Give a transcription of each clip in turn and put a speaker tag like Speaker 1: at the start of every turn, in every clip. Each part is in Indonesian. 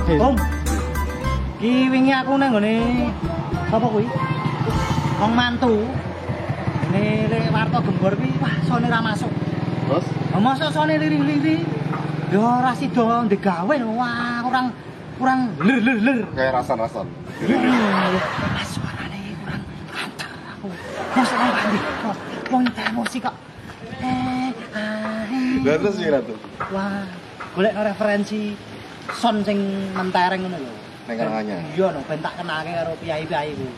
Speaker 1: Om. Ki wingi aku nang ngene sapa kuwi? Wong mantu. Ini lek warta gembor kuwi wah sone ra masuk.
Speaker 2: Terus?
Speaker 1: Mosok sone liri-liri. Yo ora sida digawe wah kurang ler.
Speaker 2: Kayak rasan-rasan.
Speaker 1: Suarane kurang mantap aku. Mosok nang ndi? Wong emosi kok.
Speaker 2: Terus gimana tuh?
Speaker 1: Wah, golek referensi son sing mentereng ngono lho.
Speaker 2: Neng karangannya.
Speaker 1: Iya no, ben tak kenake karo piyai-piyai kuwi.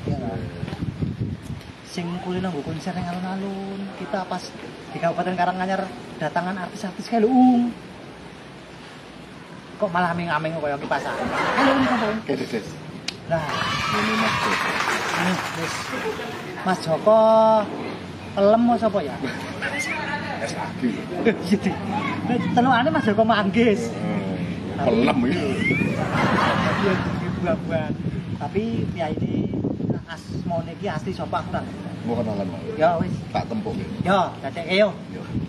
Speaker 1: Iya. Sing kulino nggo konser ning alun-alun. Kita pas di Kabupaten Karanganyar datangan artis-artis kae lho. Kok malah aming-aming koyo kipas angin. Halo, kapan?
Speaker 2: Kedes.
Speaker 1: Lah,
Speaker 2: Ini Mas Joko.
Speaker 1: wis. Mas Joko kelem apa sapa ya?
Speaker 2: SAG.
Speaker 1: Gitu. Telukane Mas Joko manggis.
Speaker 2: Pelem itu.
Speaker 1: Iya, buah-buahan. Tapi piyai ini asmane iki asli sapa aku ora.
Speaker 2: Mau kenalan mau.
Speaker 1: Ya wis.
Speaker 2: Tak tempuk.
Speaker 1: Yo, dadekke yo.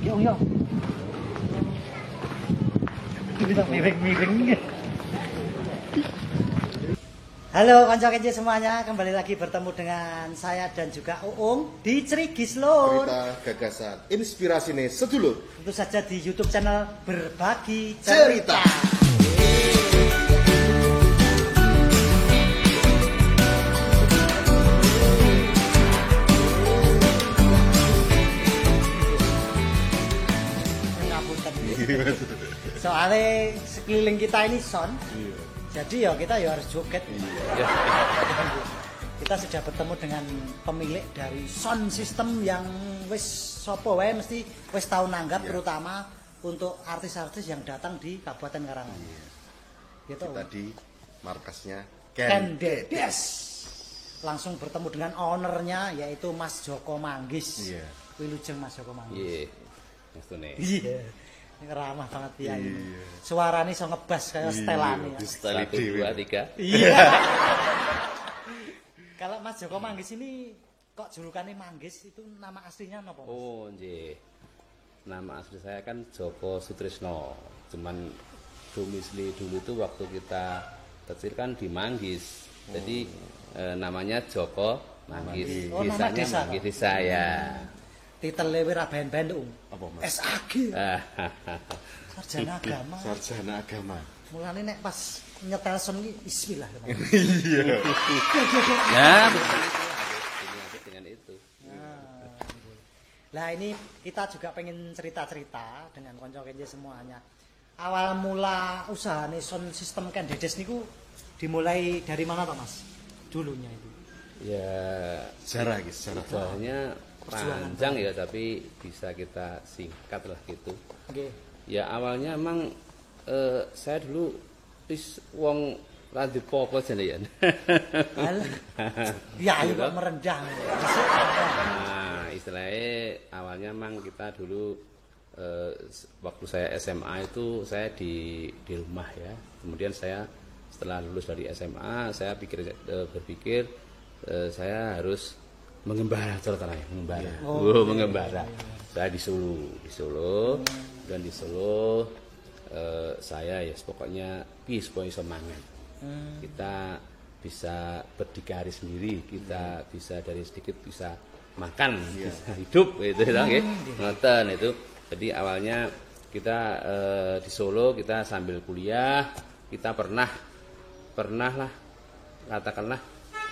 Speaker 1: Yo. Kita miring-miring. Halo kanca kenje semuanya, kembali lagi bertemu dengan saya dan juga Uung di Cerigis Lur.
Speaker 2: Cerita gagasan, inspirasi nih sedulur.
Speaker 1: Tentu saja di YouTube channel Berbagi
Speaker 2: Cerita.
Speaker 1: Cerita. Soalnya sekeliling kita ini son, jadi ya kita ya harus joget. Kita sudah bertemu dengan pemilik dari sound system yang wis sopo wae mesti wis tau nanggap, terutama untuk artis-artis yang datang di Kabupaten Karanganyar. Gitu.
Speaker 2: Kita di markasnya
Speaker 1: Kendedes. Langsung bertemu dengan ownernya yaitu Mas Joko Manggis.
Speaker 2: Iya.
Speaker 1: Wilujeng Mas Joko Manggis.
Speaker 3: Iya. Mestune.
Speaker 1: Iya. Ramah banget ya. Suarane iso ngebas kayak setelane.
Speaker 2: Di
Speaker 1: Ya.
Speaker 2: setel
Speaker 3: 1, 2, 3.
Speaker 1: Iya. Kalau Mas Joko Manggis ini kok julukannya Manggis itu nama aslinya apa?
Speaker 3: Oh, nggih. Nama asli saya kan Joko Sutrisno. Cuman domisili dulu itu waktu kita kecil kan di Manggis. Jadi namanya Joko Manggis.
Speaker 1: Oh, nama
Speaker 3: Desanya
Speaker 1: desa.
Speaker 3: Manggis desa ya.
Speaker 1: Titelnya wira ben-ben
Speaker 2: Apa Mas?
Speaker 1: SAG. Sarjana agama.
Speaker 2: Sarjana agama.
Speaker 1: Mulane nek pas nyetel son iki bismillah.
Speaker 2: Iya.
Speaker 3: Ya. Dengan itu.
Speaker 1: Nah ini kita juga pengen cerita-cerita dengan konco kenje semuanya. Awal mula usaha nih sound system Kendedes niku dimulai dari mana Pak Mas? Dulunya itu.
Speaker 3: Ya,
Speaker 2: Sejarah guys, sejarah.
Speaker 3: sebenarnya panjang ya, tapi bisa kita singkat lah gitu.
Speaker 1: Oke.
Speaker 3: Ya awalnya emang saya dulu wong rada popo jenengan.
Speaker 1: Ya ayo kok merendah.
Speaker 3: Nah, istilahnya awalnya emang kita dulu waktu saya SMA itu saya di rumah ya. Kemudian saya setelah lulus dari SMA, saya berpikir saya harus mengembara ceritanya, mengembara. Mengembara. Saya di Solo, dan di Solo saya ya pokoknya supaya semangat. Kita bisa berdikari sendiri, kita bisa dari sedikit bisa makan, bisa hidup gitu ya, ngoten itu. Jadi awalnya kita di Solo kita sambil kuliah, kita pernah lah katakanlah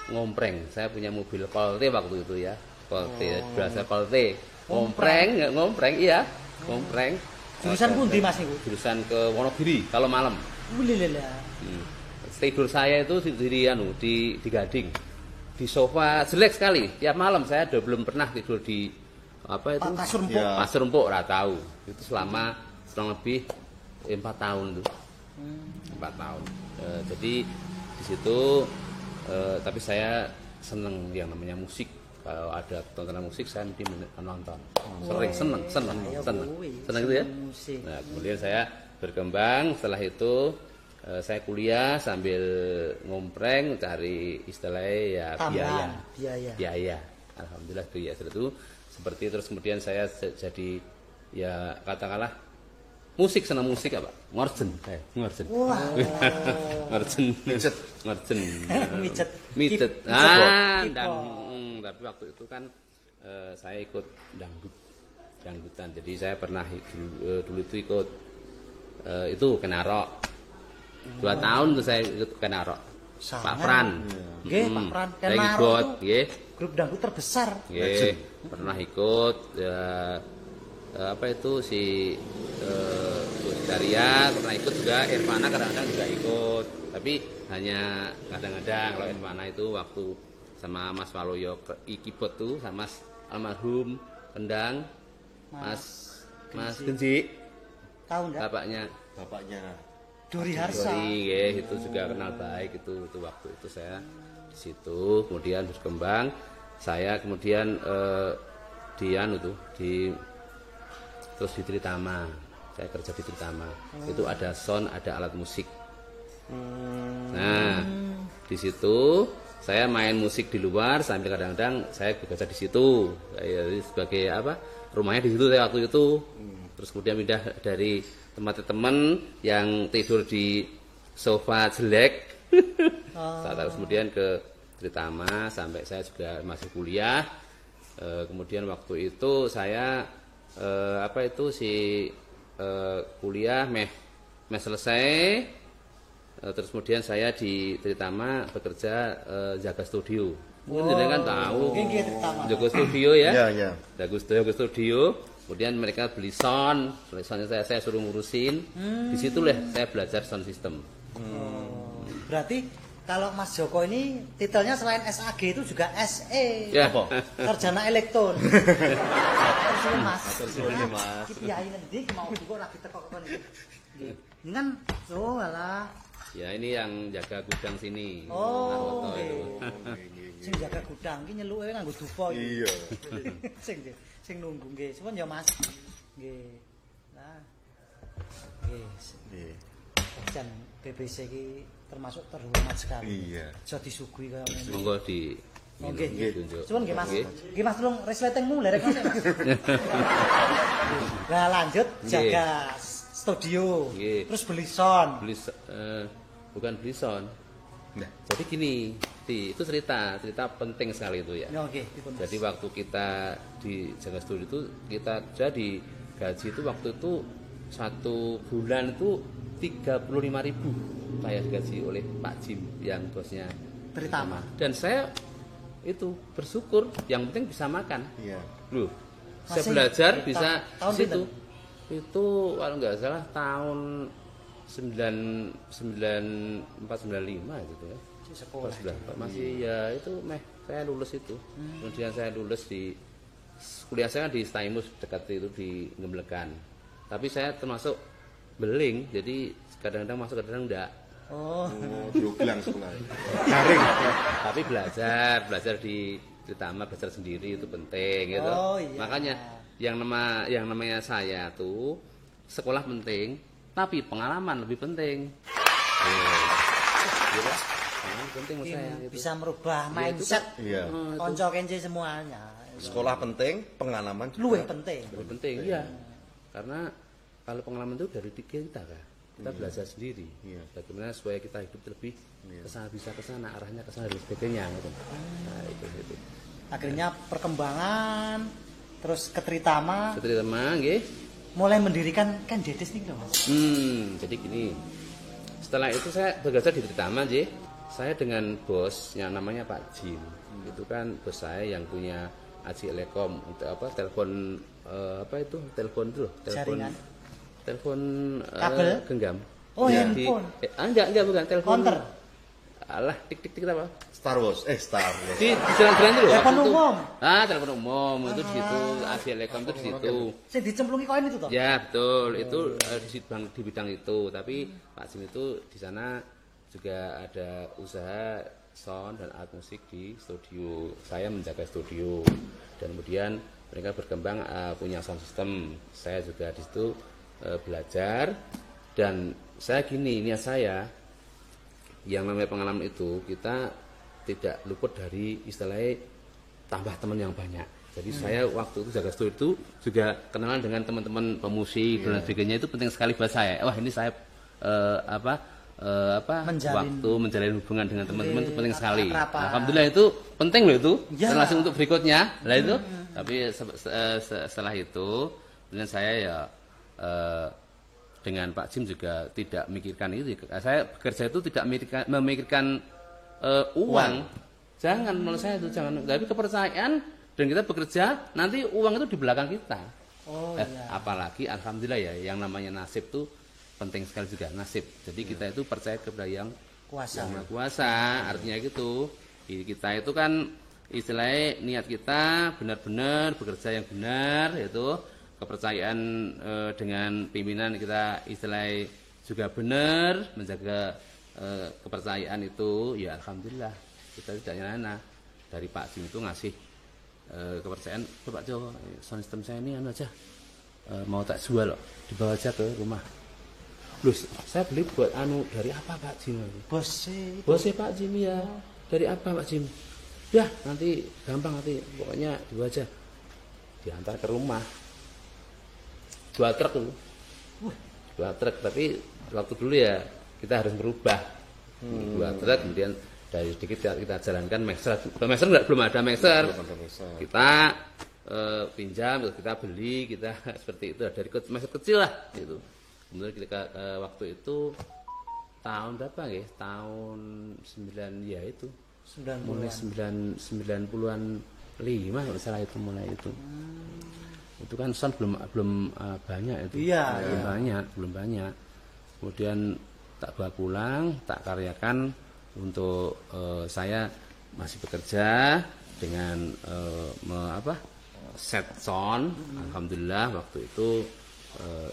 Speaker 3: ngompreng. Saya punya mobil Colte waktu itu ya. Colte, berasa Colte. Ngompreng iya, ngompreng.
Speaker 1: Jurusan pundi Mas niku?
Speaker 3: Jurusan ke Wonogiri kalau malam.
Speaker 1: Ulilala.
Speaker 3: Tidur saya itu di Gading. Di sofa jelek sekali. Tiap malam saya belum pernah tidur di apa itu?
Speaker 1: Kasur empuk.
Speaker 2: Ya.
Speaker 3: Kasur empuk ora tahu. Itu selama kurang lebih 4 tahun itu. 4 tahun. Jadi di situ tapi saya seneng yang namanya musik. Kalau ada tontonan musik saya mesti menonton. Seneng itu ya. Nah, kemudian saya berkembang. Setelah itu saya kuliah sambil ngompreng cari istilahnya ya biaya. Alhamdulillah biaya itu seperti terus kemudian saya jadi ya katakanlah musik, senang musik apa? Ngorjen, ngorjen.
Speaker 1: Wah.
Speaker 3: Ngorjen,
Speaker 2: Mijet.
Speaker 3: ngorjen.
Speaker 1: Mijet.
Speaker 3: Mijet.
Speaker 1: Keyboard.
Speaker 3: Tapi waktu itu kan saya ikut dangdutan. Jadi saya pernah dulu itu ikut itu Kenarok. 2 tahun tuh saya ikut Kenarok.
Speaker 1: Sangat.
Speaker 3: Pak Pran.
Speaker 1: Nggih, Pak Pran.
Speaker 3: Saya
Speaker 1: Kenarok
Speaker 3: ikut,
Speaker 1: itu
Speaker 3: nggih.
Speaker 1: grup dangdut terbesar.
Speaker 3: Nggih, pernah ikut apa itu si Daria pernah ikut juga, Irfana kadang-kadang juga ikut. Tapi hanya kadang-kadang. Kalau Irfana itu waktu sama Mas Waloyo keyboard tuh sama Mas almarhum Kendang, Mas Genji,
Speaker 1: Tahu enggak?
Speaker 3: bapaknya
Speaker 2: Dori
Speaker 1: Harsa.
Speaker 3: Dori, ya, itu juga kenal baik itu waktu itu saya di situ. Kemudian berkembang, saya kemudian terus di Tritama. Saya kerja di Tritama. Itu ada sound, ada alat musik. Nah, di situ saya main musik di luar sambil kadang-kadang saya bekerja di situ. Jadi sebagai apa? Rumahnya di situ saya waktu itu. Terus kemudian pindah dari tempat teman yang tidur di sofa jelek. Terus kemudian ke Tritama sampai saya juga masih kuliah. Kemudian waktu itu saya kuliah selesai. Terus kemudian saya di Tritama bekerja jaga studio. Mungkin kan tahu. Jaga studio ya.
Speaker 2: Iya.
Speaker 3: Jaga studio. Kemudian mereka beli sound. Soundnya saya suruh ngurusin. Di situlah saya belajar sound system.
Speaker 1: Berarti kalau Mas Joko ini titelnya selain SAG itu juga SE.
Speaker 3: Ya.
Speaker 1: Sarjana elektron. Terus Mas.
Speaker 2: Mas.
Speaker 1: Iki piye ngendi mau juga lagi teko-teko iki. Ini kan alah.
Speaker 3: Ya ini yang jaga gudang sini.
Speaker 1: Oh,
Speaker 3: Narwoto itu.
Speaker 1: Sing jaga gudang iki nyeluke nganggo dupa iki.
Speaker 2: Iya.
Speaker 1: sing nunggu nggih. Suwun ya Mas. Nggih. Nah. Nggih. Jan BBC iki termasuk terhormat sekali.
Speaker 2: Iya.
Speaker 1: Aja disuguhi kaya ngene.
Speaker 3: Monggo di
Speaker 1: Nggih.
Speaker 3: tunjuk.
Speaker 1: Suwun nggih Mas.
Speaker 3: Nggih.
Speaker 1: Nggih Mas tolong resletingmu lerek Mas. Nah, lanjut jaga studio.
Speaker 3: Nggih.
Speaker 1: Terus beli sound.
Speaker 3: Bukan beli sound.
Speaker 2: Nah.
Speaker 3: Jadi gini, itu cerita penting sekali itu ya.
Speaker 1: Ya oke, dipun.
Speaker 3: Jadi waktu kita di jaga studio itu kita jadi gaji itu waktu itu 1 bulan itu 35.000 saya digaji oleh Pak Jim yang bosnya
Speaker 1: Tritama.
Speaker 3: Dan saya itu bersyukur, yang penting bisa makan.
Speaker 2: Iya.
Speaker 3: Loh, saya
Speaker 1: Masih
Speaker 3: belajar bisa
Speaker 1: tahun
Speaker 3: di situ.
Speaker 1: pinten?
Speaker 3: Itu kalau nggak salah tahun 9495 gitu ya.
Speaker 1: Sekolah.
Speaker 3: 94 masih ya itu saya lulus itu. Kemudian saya lulus di kuliah saya di Staimus dekat itu di Ngemblekan. Tapi saya termasuk beling, jadi kadang-kadang masuk kadang-kadang enggak.
Speaker 2: Oh, diulang sekolah. Garing.
Speaker 3: Tapi belajar di Tritama, belajar sendiri itu penting gitu.
Speaker 1: Oh, iya.
Speaker 3: Makanya yang namanya saya tuh sekolah penting, tapi pengalaman lebih penting. Gitu. Pengalaman penting menurut saya gitu.
Speaker 1: Bisa merubah
Speaker 3: Iya,
Speaker 1: mindset
Speaker 2: Iya.
Speaker 1: konco kence semuanya.
Speaker 2: Sekolah penting, pengalaman juga.
Speaker 1: Luwih penting.
Speaker 3: Lebih penting, iya. Karena kalau pengalaman itu dari kita kan. Kita belajar sendiri.
Speaker 2: Iya.
Speaker 3: Bagaimana supaya kita hidup lebih kesana, bisa kesana, arahnya kesana dan sebagainya gitu. Nah, itu.
Speaker 1: Akhirnya perkembangan terus ke Tritama
Speaker 3: Tritama nggih.
Speaker 1: mulai mendirikan kan Dedes nih Mas.
Speaker 3: Jadi gini. Setelah itu saya bekerja di Tritama nggih. Saya dengan bos yang namanya Pak Jim. Itu kan bos saya yang punya Aji Elekom untuk telepon telepon itu loh,
Speaker 1: Jaringan.
Speaker 3: telepon
Speaker 1: Kabel?
Speaker 3: genggam.
Speaker 1: Oh,
Speaker 3: Di-
Speaker 1: handphone.
Speaker 3: Enggak bukan telepon.
Speaker 1: Counter.
Speaker 3: Alah, tik apa?
Speaker 2: Star Wars.
Speaker 3: Di jalan-jalan itu loh.
Speaker 1: Telepon
Speaker 3: waktu itu.
Speaker 1: umum.
Speaker 3: Telepon umum itu di situ, Aji Elekom itu di situ.
Speaker 1: Sing dicemplungi koin itu toh?
Speaker 3: Ya betul, itu di bidang itu. Tapi Pak Jim itu di sana juga ada usaha sound dan alat musik di studio. Saya menjaga studio dan kemudian mereka berkembang punya sound system. Saya juga di situ belajar dan saya gini, niat saya yang namanya pengalaman itu kita tidak luput dari istilahnya tambah teman yang banyak. Jadi saya waktu itu jaga studio itu juga kenalan dengan teman-teman pemusik dan sebagainya, itu penting sekali buat saya. Wah ini saya waktu menjalin hubungan dengan teman-teman itu penting sekali. Alhamdulillah itu penting loh itu. Langsung untuk berikutnya lah itu. Tapi setelah itu kemudian saya ya dengan Pak Jim juga tidak memikirkan itu. Saya bekerja itu tidak memikirkan uang. Jangan, menurut saya itu jangan. Tapi kepercayaan dan kita bekerja, nanti uang itu di belakang kita. Apalagi alhamdulillah ya, yang namanya nasib itu penting sekali juga, nasib. Jadi kita itu percaya kepada yang kuasa. Artinya gitu. Kita itu kan istilahnya niat kita benar-benar bekerja yang benar, yaitu kepercayaan dengan pimpinan kita istilahnya juga benar, menjaga kepercayaan itu ya alhamdulillah kita tidak nyana. Dari Pak Jim itu ngasih kepercayaan, Pak Jo, sound system saya ini aja mau tak jual loh, dibawa aja ke rumah. Loh, saya beli buat dari apa Pak Jim? Bosnya Pak Jim ya. Dari apa Pak Jim? Ya nanti gampang, nanti pokoknya dibawa aja, diantar ke rumah. 2 truk dulu, 2 truk. Tapi waktu dulu ya kita harus berubah. 2 truk, kemudian dari sedikit kita jalankan mixer belum ada mixer. Kita pinjam, kita beli, kita seperti itu dari mixer kecil lah gitu. Kemudian kita waktu itu tahun berapa ya? Tahun 9 ya itu. Mulai 90-an 5 kalau salah itu mulai itu. Itu kan sound belum banyak itu. Belum banyak. Kemudian tak bawa pulang, tak karyakan. Untuk saya masih bekerja dengan set sound. Alhamdulillah waktu itu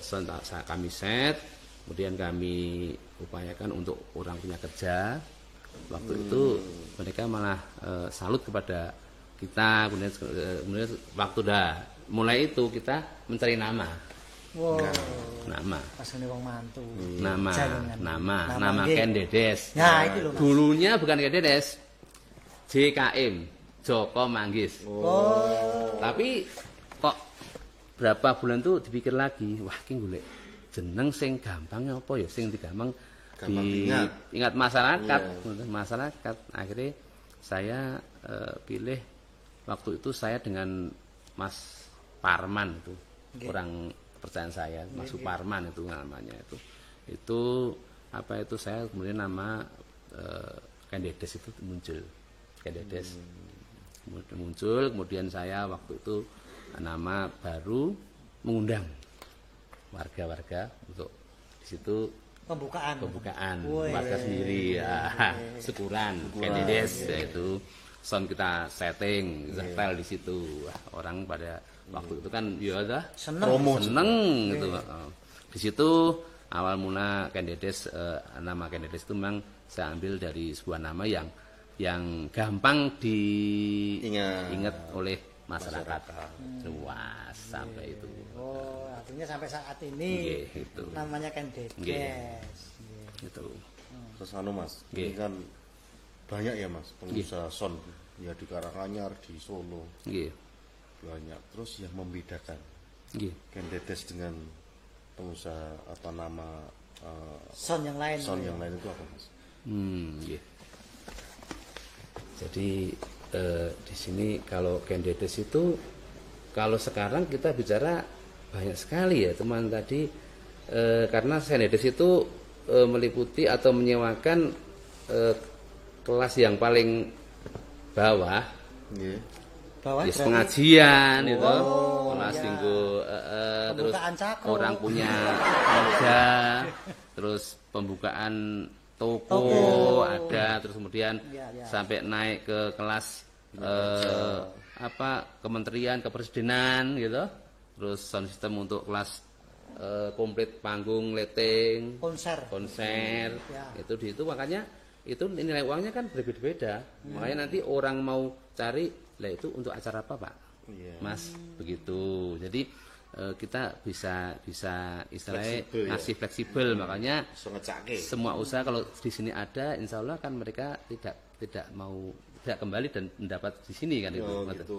Speaker 3: sound kami set, kemudian kami upayakan untuk orang punya kerja. Waktu itu mereka malah salut kepada kita. Kemudian waktu mulai itu kita mencari nama. Nama. Nama Ken Dedes. Dulunya bukan Ken Dedes. JKM, Joko Manggis. Tapi kok berapa bulan tuh dipikir lagi, wah ki golek jeneng sing gampangnya apa ya, sing digampang diingat masyarakat. Masyarakat. Akhirnya saya pilih waktu itu saya dengan Mas Parman itu. Orang kepercayaan saya, Mas Suparman itu namanya itu apa itu saya kemudian nama Ken Dedes itu muncul. Ken Dedes muncul, kemudian saya waktu itu nama baru mengundang warga-warga untuk di situ pembukaan warga sendiri ya, syukuran Ken Dedes, yaitu sound kita setting setel di situ. Orang pada waktu itu kan ya udah seneng gitu. Di situ awal mula Ken Dedes, nama Ken Dedes itu memang saya ambil dari sebuah nama yang gampang diingat oleh masyarakat luas sampai itu.
Speaker 1: Artinya sampai saat ini gitu. Namanya Ken Dedes.
Speaker 3: Gitu.
Speaker 2: Terus Mas, ini kan banyak ya Mas pengusaha sound ya di Karanganyar, di Solo. Banyak. Terus yang membedakan Ken Dedes dengan pengusaha atau nama
Speaker 1: sound yang lain
Speaker 2: itu apa Mas?
Speaker 3: Jadi di sini kalau Ken Dedes itu, kalau sekarang kita bicara banyak sekali ya teman tadi, karena Ken Dedes itu meliputi atau menyewakan kelas yang paling bawah. Yes, pengajian itu, kelas tinggu, terus orang punya kerja, terus pembukaan toko ada, terus kemudian sampai naik ke kelas kementerian, kepresidenan gitu, terus sound system untuk kelas komplit panggung, lighting, konser itu di itu, makanya itu nilai uangnya kan berbeda-beda. Makanya nanti orang mau cari lah itu untuk acara apa Pak? Mas begitu. Jadi kita bisa istilahnya ngasih fleksibel. Makanya semua usaha kalau di sini ada, insya Allah kan mereka tidak mau tidak kembali dan mendapat di sini kan itu.
Speaker 2: Gitu.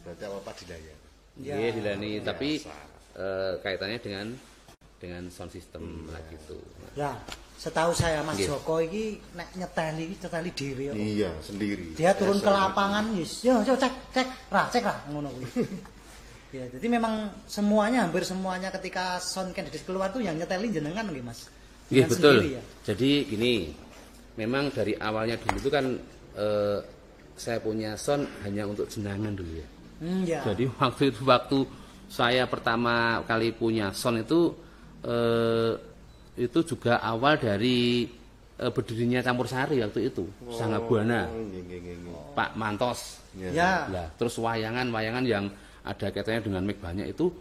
Speaker 2: Berarti apa dilaya.
Speaker 3: Iya, dilani, tapi kaitannya dengan sound system lah gitu.
Speaker 1: Ya, setahu saya Mas Joko ini nek nyeteli dhewe.
Speaker 2: Iya, sendiri.
Speaker 1: Dia turun ke lapangan, yo cek ngono kuwi. Ya, jadi memang hampir semuanya ketika sound candidate keluar tuh yang nyeteli jenengan nggih, Mas?
Speaker 3: Iya, betul. Sendiri, ya? Jadi gini, memang dari awalnya dulu itu kan saya punya sound hanya untuk jenengan dulu ya.
Speaker 1: Ya.
Speaker 3: Jadi waktu saya pertama kali punya sound itu juga awal dari berdirinya Campur Sari waktu itu, Sangga Buana, Pak Mantos.
Speaker 1: Ya.
Speaker 3: Nah, terus wayangan yang ada kaitannya dengan mic banyak itu,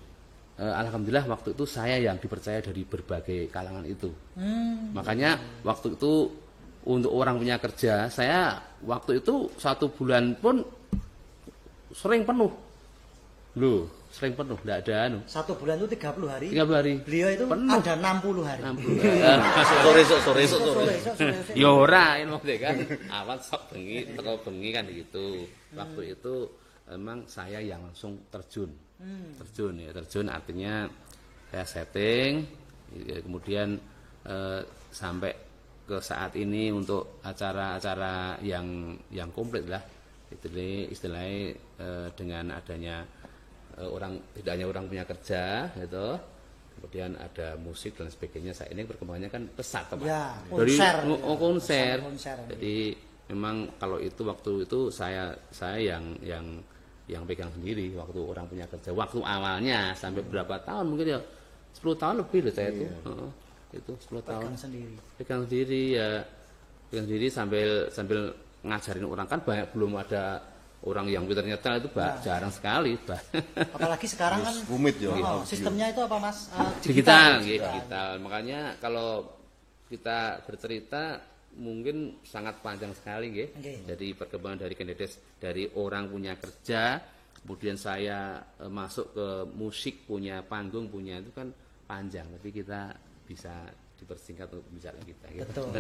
Speaker 3: alhamdulillah waktu itu saya yang dipercaya dari berbagai kalangan itu. Makanya waktu itu untuk orang punya kerja, saya waktu itu 1 bulan pun sering penuh. Loh, sering penuh, enggak ada anu.
Speaker 1: 1 bulan itu 30 hari.
Speaker 3: 30 hari.
Speaker 1: Beliau itu
Speaker 3: penuh.
Speaker 1: Ada 60 hari.
Speaker 3: 60. Sore. Ya ora maksudnya kan. Awal sok bengi, teko bengi kan gitu. Waktu itu emang saya yang langsung terjun. Terjun artinya saya setting, kemudian sampai ke saat ini untuk acara-acara yang komplit lah. Istilahnya dengan adanya tidak hanya orang punya kerja gitu, kemudian ada musik dan sebagainya. Saat ini perkembangannya kan pesat, Pak.
Speaker 1: Ya,
Speaker 3: konser. Jadi memang kalau itu waktu itu saya yang pegang sendiri waktu orang punya kerja. Waktu awalnya sampai berapa tahun, mungkin ya 10 tahun lebih loh saya itu. Itu 10 tahun. Pegang sendiri sambil ngajarin orang, kan belum ada orang yang pintar nyetel itu jarang sekali.
Speaker 1: Apalagi sekarang kan
Speaker 2: rumit ya.
Speaker 1: Sistemnya itu apa, Mas?
Speaker 3: Digital. Makanya kalau kita bercerita mungkin sangat panjang sekali nggih. Jadi perkembangan dari kandidat dari orang punya kerja, kemudian saya masuk ke musik, punya panggung, punya itu kan panjang, tapi kita bisa dipersingkat untuk bicara kita. Gitu.
Speaker 1: Betul.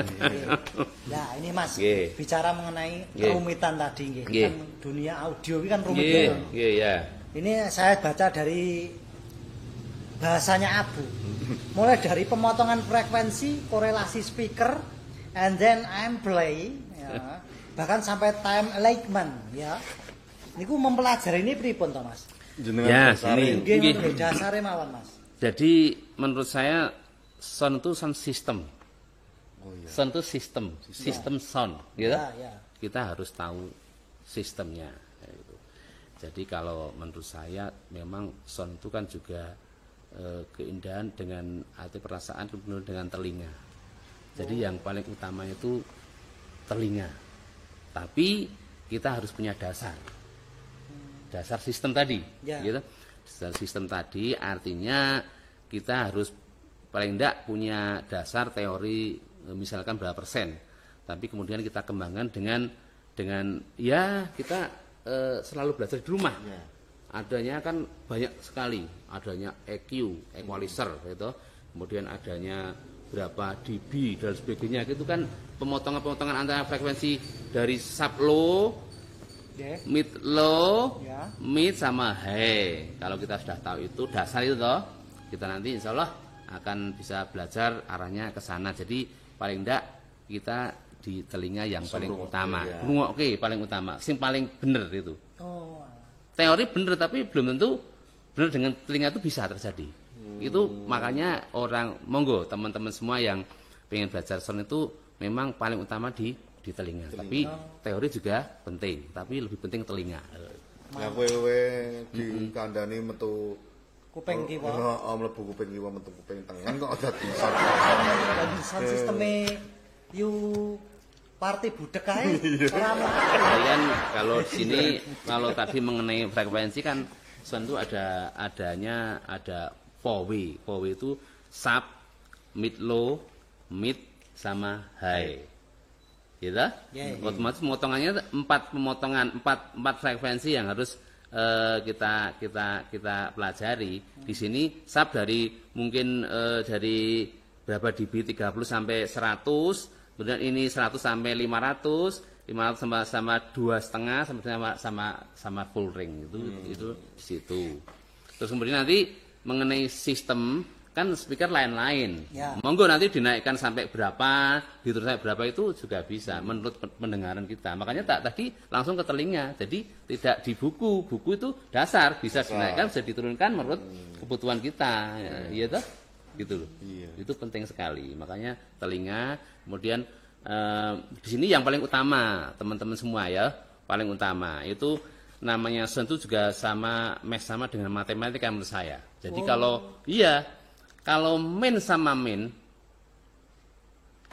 Speaker 1: Nah, ini Mas, bicara mengenai kerumitan tadi nggih. Kan dunia audio ini kan rumit
Speaker 3: ya.
Speaker 1: Ini saya baca dari bahasanya Abu. Mulai dari pemotongan frekuensi, korelasi speaker, and then I'm play, ya. Bahkan sampai time alignment, ya. Niku mempelajari ini pripun to, Mas?
Speaker 3: Ya,
Speaker 1: nggih dasare mawon, Mas.
Speaker 3: Jadi menurut saya sound itu sound system. Sound itu sistem sound, gitu. Kita harus tahu sistemnya. Gitu. Jadi kalau menurut saya memang sound itu kan juga keindahan dengan hati perasaan dengan telinga. Jadi yang paling utama itu telinga. Tapi kita harus punya dasar sistem tadi, gitu. Dasar sistem tadi artinya kita harus paling tidak punya dasar teori misalkan berapa persen. Tapi kemudian kita kembangkan dengan ya kita selalu belajar di rumah. Adanya kan banyak sekali, adanya EQ, equalizer gitu. Kemudian adanya berapa dB dan sebagainya, gitu kan pemotongan antara frekuensi dari sub low, mid low, mid sama high. Kalau kita sudah tahu itu dasar itu toh, kita nanti insya Allah akan bisa belajar arahnya ke sana. Jadi paling enggak kita di telinga yang paling utama. Oke, paling utama, sing paling bener itu. Teori bener tapi belum tentu bener dengan telinga itu bisa terjadi. Itu makanya orang monggo teman-teman semua yang pengen belajar sound itu memang paling utama di telinga. Tapi teori juga penting, tapi lebih penting telinga.
Speaker 2: Ya kowe di kandhane metu
Speaker 1: kuping kiwa.
Speaker 2: Mlebu kuping kiwa metu kuping tengen kok dadi
Speaker 1: sound sisteme party budek ae.
Speaker 3: Kalian kalau di sini kalau tadi mengenai frekuensi kan sound itu ada 4W. 4W itu sub, mid low, mid sama high. Gitu? Otomatis pemotongannya 4 frekuensi yang harus kita pelajari. Di sini sub dari mungkin dari berapa dB 30 sampai 100, kemudian ini 100 sampai 500, 500 sama 2,5 sama full ring itu di situ. Terus kemudian nanti mengenai sistem kan speaker lain-lain.
Speaker 1: Ya.
Speaker 3: Monggo nanti dinaikkan sampai berapa, diturunkan berapa itu juga bisa menurut pendengaran kita. Makanya tadi langsung ke telinga. Jadi tidak di buku. Buku itu dasar, bisa dinaikkan, bisa diturunkan menurut kebutuhan kita. Iya toh? Gitu loh. Iya. Itu penting sekali. Makanya telinga, kemudian di sini yang paling utama, teman-teman semua ya, paling utama itu namanya sound itu juga sama dengan matematika menurut saya. Jadi kalau min sama min,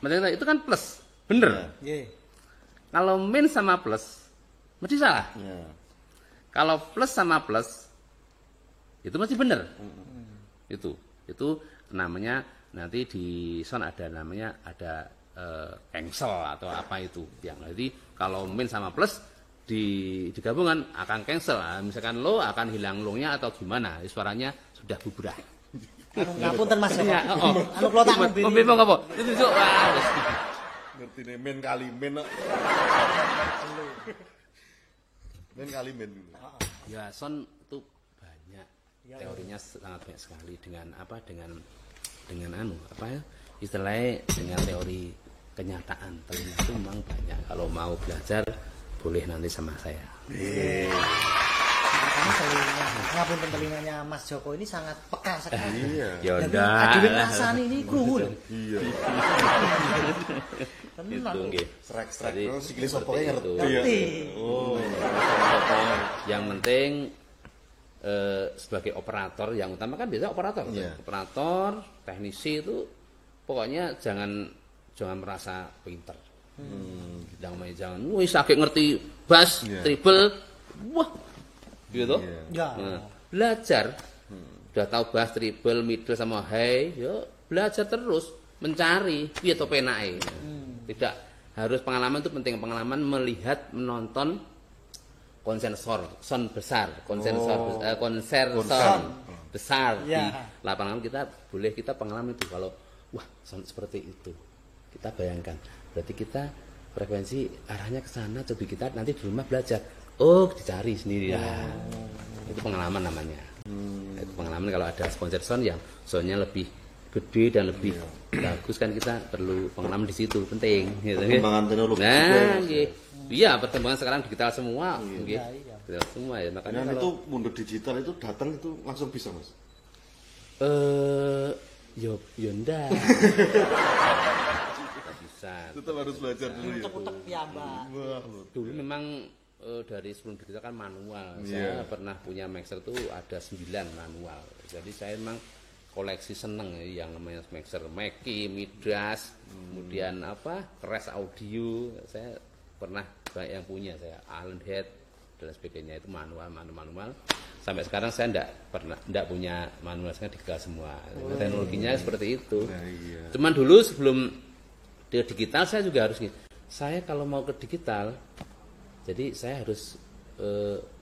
Speaker 3: itu kan plus, bener.
Speaker 1: Yeah.
Speaker 3: Kalau min sama plus, mesti salah.
Speaker 2: Yeah.
Speaker 3: Kalau plus sama plus, itu mesti bener. Itu namanya nanti di sound ada namanya ada cancel atau apa itu. Yang nanti kalau min sama plus digabungan akan cancel. Misalkan lo akan hilang lo-nya atau gimana, suaranya sudah bubrah.
Speaker 1: Ngapunten Mas Joko.
Speaker 3: Ya,
Speaker 1: Anu kula tak ngombe.
Speaker 3: Ngombe apa? Itu wah.
Speaker 2: Ngerti nih men kali men. Men kali men.
Speaker 3: Ya, sound itu banyak. Teorinya sangat banyak sekali dengan istilahnya dengan teori kenyataan. Teorinya itu memang banyak. Kalau mau belajar boleh nanti sama saya.
Speaker 1: Ngapunten telinganya Mas Joko ini sangat peka sekali.
Speaker 3: Ya
Speaker 1: udah.
Speaker 3: udah.
Speaker 1: Rasane ini krungu lho.
Speaker 2: Iya.
Speaker 3: Itu nggih.
Speaker 2: Srek-srek terus sikile sopoke ngerti.
Speaker 1: Oh.
Speaker 3: Yang penting sebagai operator yang utama kan biasa operator. Operator, teknisi itu pokoknya jangan merasa pinter. Jangan wis sakit ngerti bass, treble. Wah. Gitu. Nah, belajar. Udah tahu bass, treble, middle sama high, ya belajar terus mencari piye to penake. Tidak harus pengalaman itu penting, pengalaman melihat, menonton konser sound besar, konser sound besar di lapangan kita pengalaman itu kalau wah sound seperti itu. Kita bayangkan, berarti kita frekuensi arahnya ke sana, coba kita nanti di rumah belajar. Oh, dicari sendiri ya. Itu pengalaman namanya. Itu pengalaman kalau ada konser sound yang soundnya lebih gede dan lebih bagus kan kita perlu pengalaman di situ, penting gitu.
Speaker 2: Perkembangan teknologi.
Speaker 3: Nah, iya, perkembangan sekarang digital semua, digital semua ya. Makanya
Speaker 2: kalau itu mundur digital itu datang itu langsung bisa, Mas.
Speaker 3: Yo ndak. Bisa.
Speaker 2: Tetap harus belajar dulu ya.
Speaker 1: Utek-utek piyambak.
Speaker 3: Dulu memang dari sebelum digital kan manual. Saya pernah punya mixer tuh ada 9 manual. Jadi saya memang koleksi seneng ya, yang namanya mixer Mackie, Midas, kemudian Keras Audio. Saya pernah banyak yang punya, saya Allen Head dan sebagainya, itu manual. Sampai sekarang saya enggak punya manual, saya digital semua. Teknologinya seperti itu. Cuman dulu sebelum digital saya juga harus saya kalau mau ke digital, jadi saya harus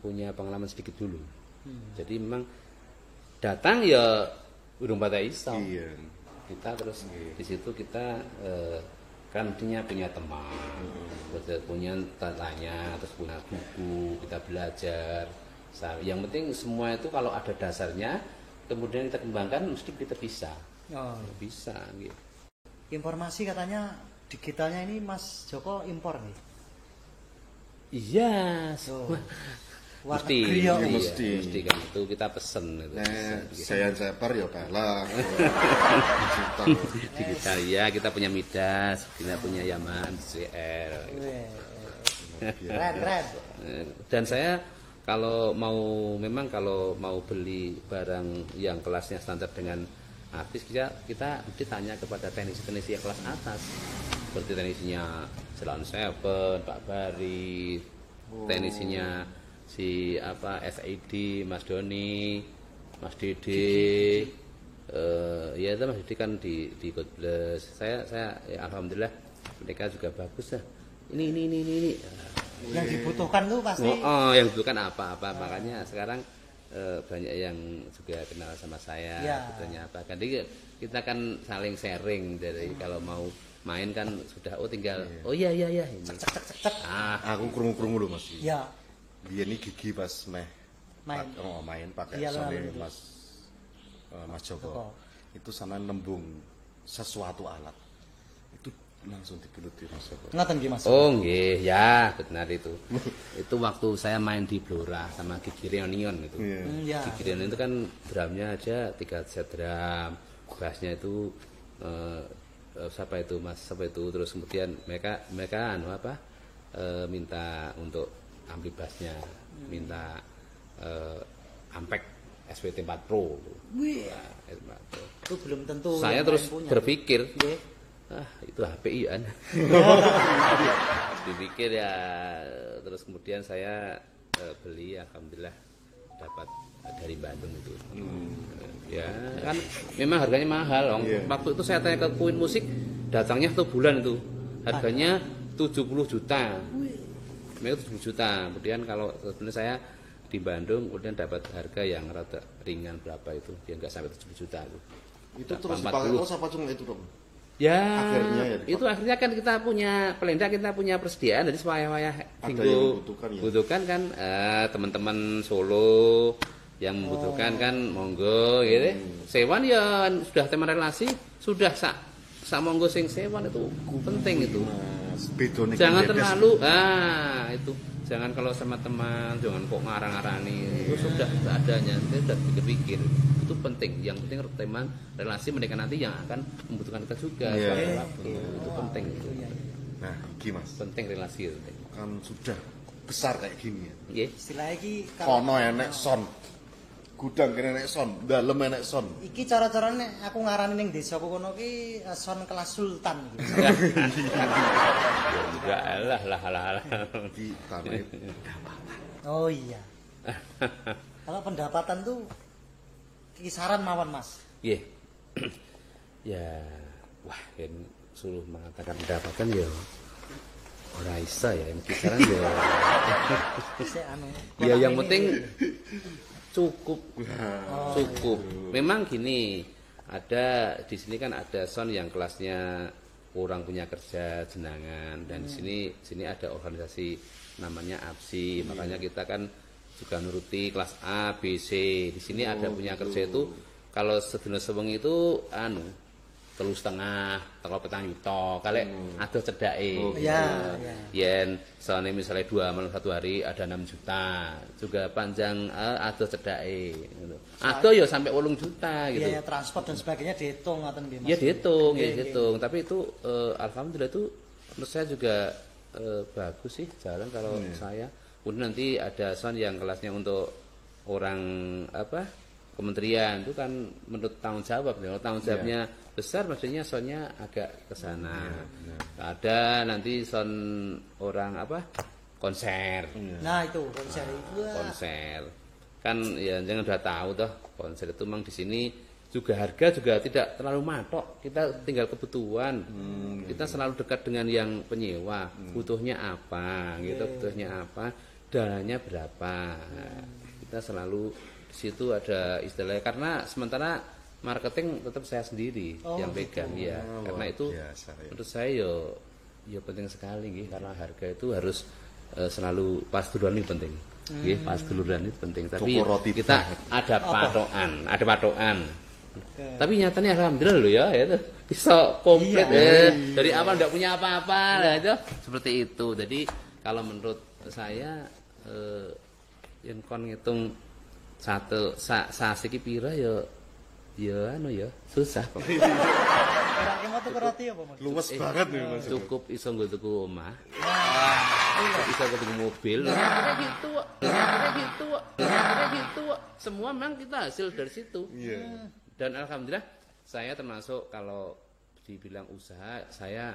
Speaker 3: punya pengalaman sedikit dulu. Jadi memang datang ya urung pada iso. Kita terus di situ kita kan punya teman, punya tanya, terus punya buku, kita belajar. Yang penting semua itu kalau ada dasarnya, kemudian kita kembangkan, mesti kita bisa. Bisa. Gitu.
Speaker 1: Informasi katanya digitalnya ini Mas Joko impor nih.
Speaker 3: Iya. Mesti kan itu kita pesen itu.
Speaker 2: Saya seper ya kalah.
Speaker 3: Digital ya, kita punya Midas, kita punya Yamaha CR.
Speaker 1: Keren.
Speaker 3: Dan saya kalau mau beli barang yang kelasnya standar dengan artis, kita mesti tanya kepada teknisi yang kelas atas. Seperti teknisinya Ceylon Seven, Pak Bari, teknisinya si SID, Mas Doni, Mas Dede, ya itu Mas Dede kan di God Bless. Saya ya, alhamdulillah mereka juga bagus lah. Ini.
Speaker 1: Yang dibutuhkan tuh pasti.
Speaker 3: Yang dibutuhkan apa? Makanya sekarang banyak yang juga kenal sama saya, betulnya apa. Jadi kita kan saling sharing dari kalau mau main kan sudah tinggal oh iya ini.
Speaker 1: Cek.
Speaker 2: Aku krungu-krungu lho Mas.
Speaker 1: Iya.
Speaker 2: Biyen iki Gigi pas main pakai Sony Mas Joko. Itu sama nembung sesuatu alat. Itu langsung digeluti Mas Joko.
Speaker 1: Ngaten nggih Mas.
Speaker 3: Oh nggih, ya benar itu. Itu waktu saya main di Blora sama Gigi Reunion itu. Gigi Reunion itu kan drumnya aja 3 set drum, bassnya itu siapa itu terus kemudian mereka minta untuk ampli bassnya, minta Ampeg SWT 4 Pro.
Speaker 1: Wih. Itu belum tentu.
Speaker 3: Saya terus berpikir, itu HPI kan. Dipikir ya, terus kemudian saya beli, alhamdulillah dapat dari Bandung itu. Ya kan memang harganya mahal. Waktu itu saya tanya ke Queen Musik, datangnya 1 bulan itu harganya 70 juta. Memang 70 juta. Kemudian kalau sebenarnya saya di Bandung kemudian dapat harga yang rada ringan berapa itu, dia nggak sampai 70 juta itu.
Speaker 2: Itu terus dipakai apa cuma itu dong?
Speaker 3: Ya,
Speaker 2: itu
Speaker 3: akhirnya kan kita punya pelenda, kita punya persediaan, jadi supaya butuhkan kan teman-teman Solo yang membutuhkan kan monggo gitu. Sewan ya sudah tema relasi, sudah sak monggo sing sewan itu penting itu. Jangan terlalu itu. Jangan kalau sama teman, jangan kok ngarang-ngarani. Itu sudah seadanya, kita sudah pikir-pikir. Itu penting. Yang penting teman relasi mereka nanti yang akan membutuhkan kita juga. Itu penting.
Speaker 2: Nah, gimana?
Speaker 3: Penting relasi itu.
Speaker 2: Kan sudah besar kayak gini ya.
Speaker 1: Istilahnya iki
Speaker 2: kono enek son. Gudang kene enek son, dalem enek son.
Speaker 1: Iki cara-carane aku ngarani ning desa kono ki son kelas sultan iki.
Speaker 3: Enggak lah.
Speaker 2: Di tanah pendapatan.
Speaker 1: Oh iya. Kalau pendapatan tuh kisaran mawon Mas.
Speaker 3: Nggih. Ya, wah kan suruh mengatakan pendapatan ya ora iso ya, kisaran ya. Ya yang penting cukup. Memang gini, ada di sini kan ada son yang kelasnya orang punya kerja jenengan, dan di sini ada organisasi namanya APSI, makanya kita kan juga nuruti kelas A, B, C. Di sini ada punya kerja itu kalau sedina sewengi itu 3,5 kalau 4 juta kali ada cedake. Yen soalnya misalnya 2 malam 1 hari ada 6 juta juga panjang ada cedake gitu. Ada ya sampai 8 juta gitu.
Speaker 1: Biaya transport dan sebagainya dihitung atau gimana?
Speaker 3: Ya dihitung. Tapi itu alhamdulillah itu menurut saya juga bagus sih jalan kalau saya. Kemudian nanti ada son yang kelasnya untuk orang kementerian itu kan menurut tanggung jawab. Kalau tanggung jawabnya besar maksudnya sonnya agak ke sana. Ada nanti son orang konser.
Speaker 1: Nah itu konser itu.
Speaker 3: Konser. Kan ya jangan udah tahu toh konser itu memang di sini juga harga juga tidak terlalu matok. Kita tinggal kebutuhan. Kita selalu dekat dengan yang penyewa. Butuhnya apa gitu, butuhnya apa, dananya berapa. Kita selalu di situ ada istilahnya, karena sementara marketing tetap saya sendiri yang pegang ya. Karena itu menurut saya ya penting sekali nggih, karena harga itu harus selalu pas duluan ini penting. Nggih, pas duluan itu penting. Tapi kita ada patokan. Tapi nyatanya alhamdulillah loh ya itu bisa komplit dari awal enggak punya apa-apa lah itu seperti itu. Jadi kalau menurut saya yen kon ngitung satu sasi ki pira ya susah kok.
Speaker 1: Ora mau tuku roti apa Mas?
Speaker 2: Luwes banget nih Mas.
Speaker 3: Cukup iso nggo tuku omah. Iso tuku mobil. Gitu. Semua memang kita hasil dari situ. Dan alhamdulillah saya termasuk kalau dibilang usaha, saya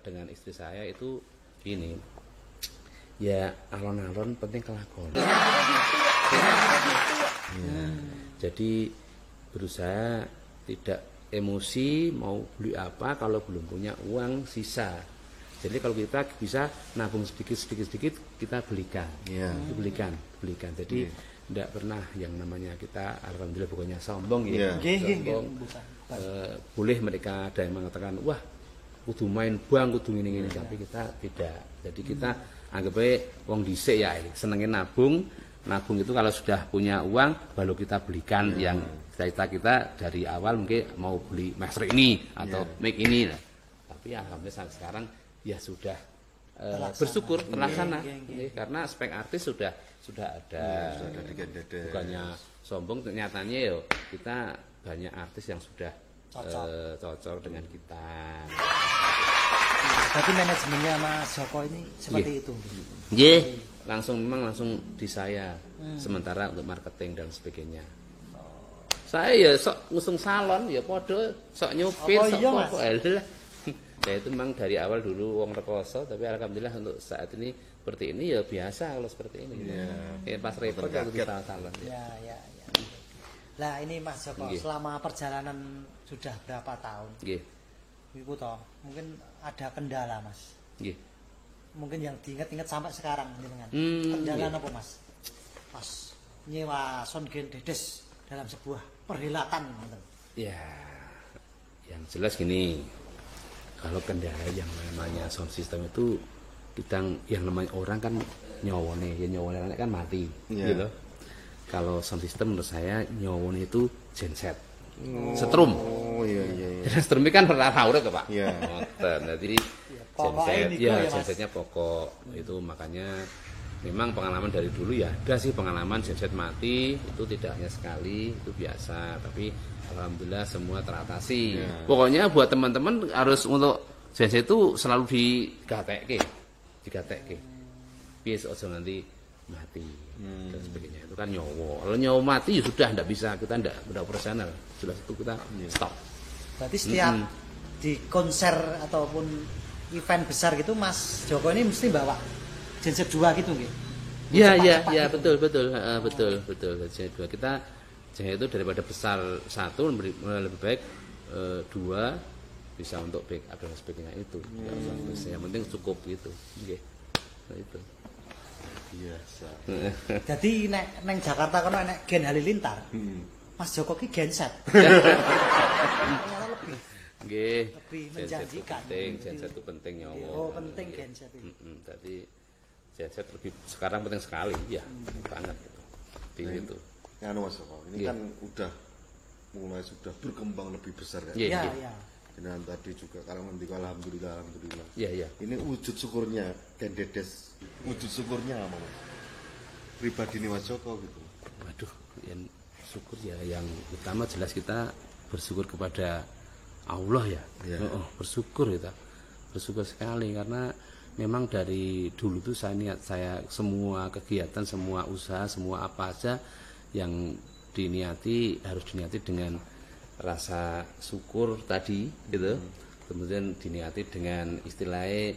Speaker 3: dengan istri saya itu gini. Ya alon-alon penting kelakon. Jadi berusaha tidak emosi mau beli apa kalau belum punya uang sisa. Jadi kalau kita bisa nabung sedikit kita belikan. Belikan. Jadi tidak pernah yang namanya kita alhamdulillah bukannya sombong ya. Sombong. Boleh mereka ada yang mengatakan wah kudu main bank, kudu ngene-ngene, tapi kita tidak. Jadi kita anggap aja wong dhisik ya senengin nabung itu kalau sudah punya uang baru kita belikan yang kita dari awal mungkin mau beli master ini atau mic ini. Nah, tapi alhamdulillah sampai sekarang ya sudah bersyukur terlaksana. Karena spek artis sudah ada. Bukannya sombong, nyatanya ya kita banyak artis yang sudah cocok dengan kita.
Speaker 1: Berarti manajemennya Mas Joko ini seperti itu.
Speaker 3: Langsung di saya. Sementara untuk marketing dan sebagainya. Saya ya sok ngusung salon ya podo sok nyupir sok ya itu memang dari awal dulu wong rekoso, tapi alhamdulillah untuk saat ini seperti ini ya biasa kalau seperti ini. Pas repot kalau kita salon.
Speaker 1: Ya. Lah ini Mas Joko selama perjalanan sudah berapa tahun? Ibu toh mungkin ada kendala Mas. Mungkin yang diingat-ingat sampai sekarang dengan kendala apa Mas? Pas nyewa sound Dedes dalam sebuah perhelatan.
Speaker 3: Ya, yang jelas gini. Kalau kendala yang namanya sound system itu kita yang namanya orang kan nyowone kan mati, gitu. Kalau sound system menurut saya nyowone itu genset, setrum. Setrum kan pernah tahu ke Pak. Jadi genset, gensetnya pokok itu makanya memang pengalaman dari dulu ya ada sih pengalaman genset mati itu tidak hanya sekali itu biasa tapi alhamdulillah semua teratasi. Pokoknya buat teman-teman harus untuk genset itu selalu digatekke. Biar ojo nanti mati dan sebagainya itu kan nyowo. Kalau nyowo mati ya sudah tidak bisa kita tidak profesional. Jelas itu kita stop.
Speaker 1: Berarti setiap di konser ataupun event besar gitu Mas Joko ini mesti bawa genset 2 gitu nggih. Iya betul. Genset 2 kita genset itu daripada besar 1 lebih baik 2 bisa untuk backup dan sebagainya itu. Yang penting cukup gitu. Nggih. Nah, itu.
Speaker 2: Biasa.
Speaker 1: Jadi neng Jakarta kono nek Gen Halilintar. Mas Joko ki genset. Lebih menjanjikan.
Speaker 3: Genset itu penting nyawa.
Speaker 1: Penting genset itu.
Speaker 3: Jadi genset lebih sekarang penting sekali ya. Banget gitu. Itu.
Speaker 2: Mas Joko, ini kan mulai sudah berkembang lebih besar kan.
Speaker 1: Iya.
Speaker 2: Dan tadi juga kalau nanti alhamdulillah.
Speaker 3: Iya.
Speaker 2: Ini wujud syukurnya Gen Dedes. Wujud syukurnya apa Mas? Pribadi nih Mas Joko gitu.
Speaker 3: Waduh, yang syukur ya yang utama jelas kita bersyukur kepada Allah ya. Bersyukur kita. Bersyukur sekali karena memang dari dulu tuh saya semua kegiatan, semua usaha, semua apa aja yang harus diniati dengan rasa syukur tadi gitu. Kemudian diniati dengan istilahnya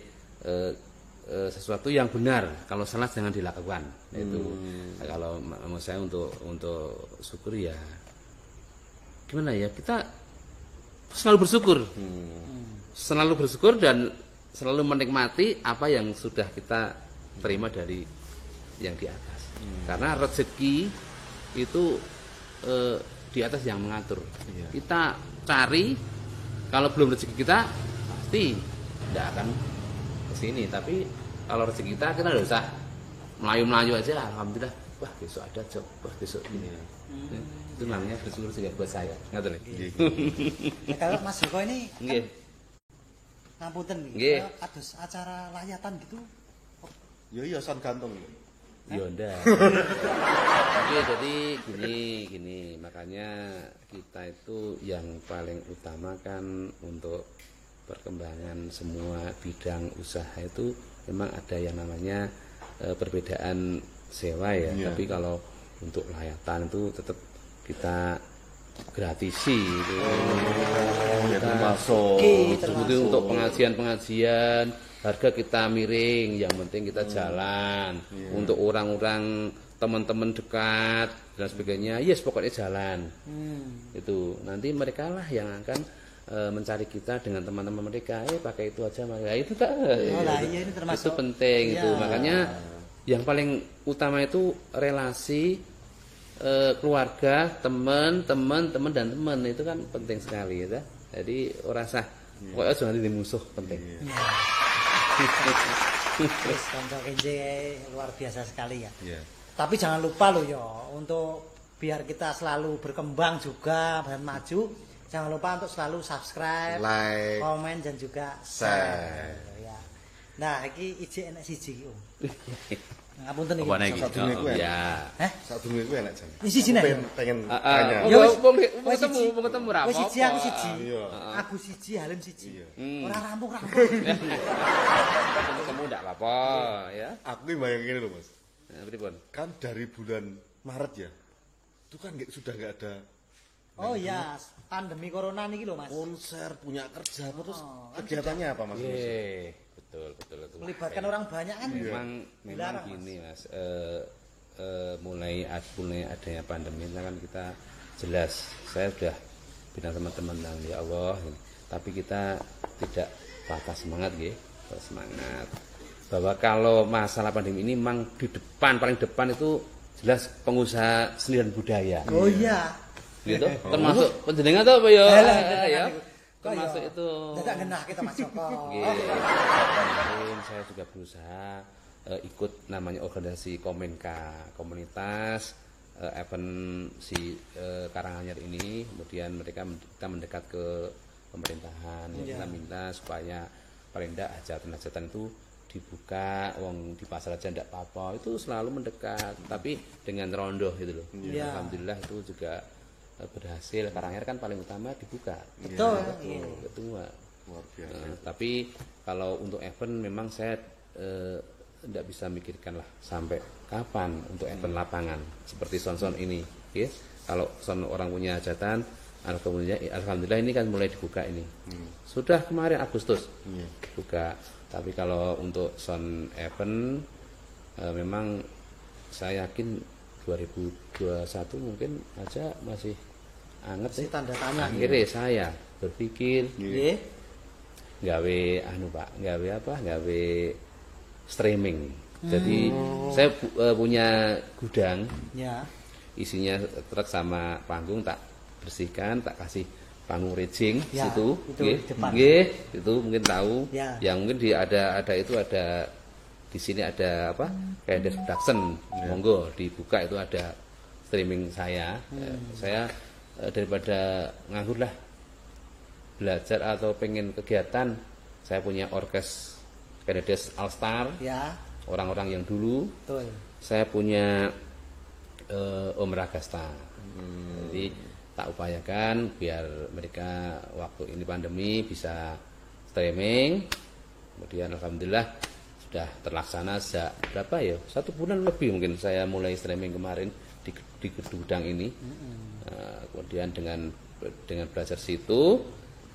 Speaker 3: sesuatu yang benar, kalau salah jangan dilakukan. Itu kalau menurut saya untuk syukur ya gimana ya, kita selalu bersyukur dan selalu menikmati apa yang sudah kita terima dari yang di atas. Karena rezeki itu di atas yang mengatur. Kita cari, kalau belum rezeki kita pasti tidak akan ke sini. Tapi kalau rezeki kita tidak usah melayu-melayu aja. Alhamdulillah, wah besok ada job, wah besok ini. Itu namanya bersyukur juga buat saya. Ngerti nih.
Speaker 1: Kalau Mas Joko ini kan ngapunten nih, kados acara layatan gitu.
Speaker 2: Iya san gantung.
Speaker 3: Ya ndak. Jadi gini, makanya kita itu yang paling utama kan untuk perkembangan semua bidang usaha itu memang ada yang namanya perbedaan sewa ya. Tapi kalau untuk layatan itu tetap kita gratisi itu.
Speaker 2: Termasuk
Speaker 3: untuk pengajian harga kita miring, yang penting kita jalan. Untuk orang-orang teman-teman dekat dan sebagainya, pokoknya jalan. Itu nanti mereka lah yang akan mencari kita dengan teman-teman mereka, pakai itu aja, itu tak.
Speaker 1: Ini termasuk
Speaker 3: itu penting itu. Makanya yang paling utama itu relasi keluarga, teman dan teman itu kan penting sekali ya. Jadi rasa Pokoknya jangan jadi musuh penting.
Speaker 1: Terus Konco Kenje luar biasa sekali ya. Tapi jangan lupa loh ya, untuk biar kita selalu berkembang juga dan maju, jangan lupa untuk selalu subscribe, like, komen dan juga share. Ya. Nah, iki ijek enek siji iki. Ngapunten iki.
Speaker 2: Sadurunge kuwi.
Speaker 3: Ya.
Speaker 2: Sadurunge kuwi enek jan.
Speaker 1: Siji nek.
Speaker 2: Pengen tanya.
Speaker 3: Ya wis ketemu ra apa.
Speaker 1: Wis siji aku siji. Aku siji, Halim siji. Ora rampung-rampung.
Speaker 3: Ketemu ndak apa-apa ya.
Speaker 2: Aku ki bayang ngene lho, Mas.
Speaker 3: Pripun?
Speaker 2: Kan dari bulan Maret ya. Itu kan sudah enggak ada.
Speaker 1: Oh iya, pandemi corona niki lho, Mas.
Speaker 2: Konser, punya kerja, terus kegiatannya apa, Mas?
Speaker 3: Betul.
Speaker 1: Melibatkan orang banyak kan.
Speaker 3: Memang gini, Mas. Mulai adanya pandemi kan kita jelas, saya sudah bilang teman-teman ya Allah, tapi kita tidak patah semangat semangat bahwa kalau masalah pandemi ini memang di depan, paling depan itu jelas pengusaha seni dan budaya.
Speaker 1: Oh iya.
Speaker 3: Gitu. Termasuk penjenengan atau apa ya? Ya. Termasuk itu.
Speaker 1: Tidak genah kita Mas Joko.
Speaker 3: Kemarin saya juga berusaha ikut namanya organisasi Komenka, komunitas event si Karanganyar ini. Kemudian kita mendekat ke pemerintahan. Kita minta supaya paling tidak hajatan-hajatan itu dibuka, wong di pasar aja ndak apa-apa, itu selalu mendekat, tapi dengan rondo gitu loh. Alhamdulillah itu juga berhasil. Karanganyar kan paling utama dibuka.
Speaker 1: Betul.
Speaker 3: Ketua. Luar biasa. Tapi kalau untuk event memang saya tidak bisa mikirkan lah sampai kapan untuk event lapangan seperti son-son ini. Kalau son orang punya hajatan, alhamdulillah ini kan mulai dibuka ini. Sudah kemarin Agustus buka. Tapi kalau untuk sound event memang saya yakin 2021 mungkin aja masih anget sih.
Speaker 1: Tanda tanya.
Speaker 3: Akhirnya saya berpikir gawe gawe streaming. Jadi saya punya gudang. Isinya truk sama panggung, tak bersihkan, tak kasih panggung raging situ, itu mungkin tahu. Yang mungkin ada di sini ada apa? Kayak production, monggo dibuka itu ada streaming saya. Saya daripada nganggur lah belajar atau pengen kegiatan, saya punya orkes Kennedy All Star. Orang-orang yang dulu. Saya punya Om Ragasta. Jadi tak upayakan biar mereka waktu ini pandemi bisa streaming. Kemudian alhamdulillah sudah terlaksana sejak berapa ya? 1 bulan lebih mungkin saya mulai streaming kemarin di gudang ini. Kemudian dengan belajar situ,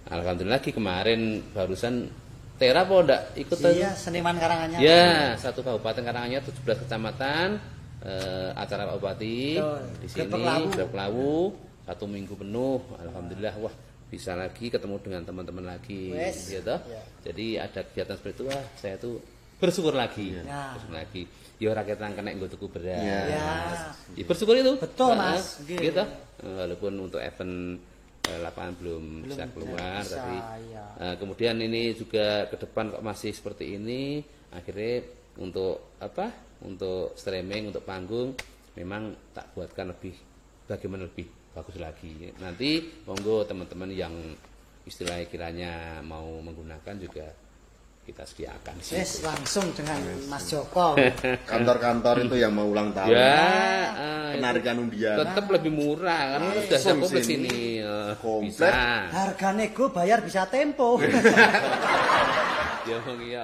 Speaker 3: alhamdulillah lagi kemarin barusan Tera apa enggak ikut?
Speaker 1: Iya, seniman Karanganyar.
Speaker 3: Ya, 1 kabupaten Karanganyar, 17 kecamatan, acara Pak Bupati di sini, Berpelawu. 1 minggu penuh, alhamdulillah, wah bisa lagi ketemu dengan teman-teman lagi, gitu. Jadi ada kegiatan seperti itu, wah saya tuh bersyukur lagi, Ya rakyat yang kena nggo tuku beras, ya bersyukur itu.
Speaker 1: Betul Mas,
Speaker 3: gitu. Walaupun untuk event lapangan belum bisa keluar, tapi kemudian ini juga ke depan kok masih seperti ini, akhirnya untuk apa? Untuk streaming, untuk panggung, memang tak buatkan bagaimana lebih bagus lagi. Nanti monggo teman-teman yang istilahnya kiranya mau menggunakan juga kita sediakan.
Speaker 1: Langsung dengan Mas Joko.
Speaker 2: Kantor-kantor itu yang mau ulang tahun. Penarikan undian.
Speaker 3: Tetap lebih murah kan sudah komplit sini. Bisa.
Speaker 1: Harga nego bayar bisa tempo.
Speaker 3: Ya wong iya.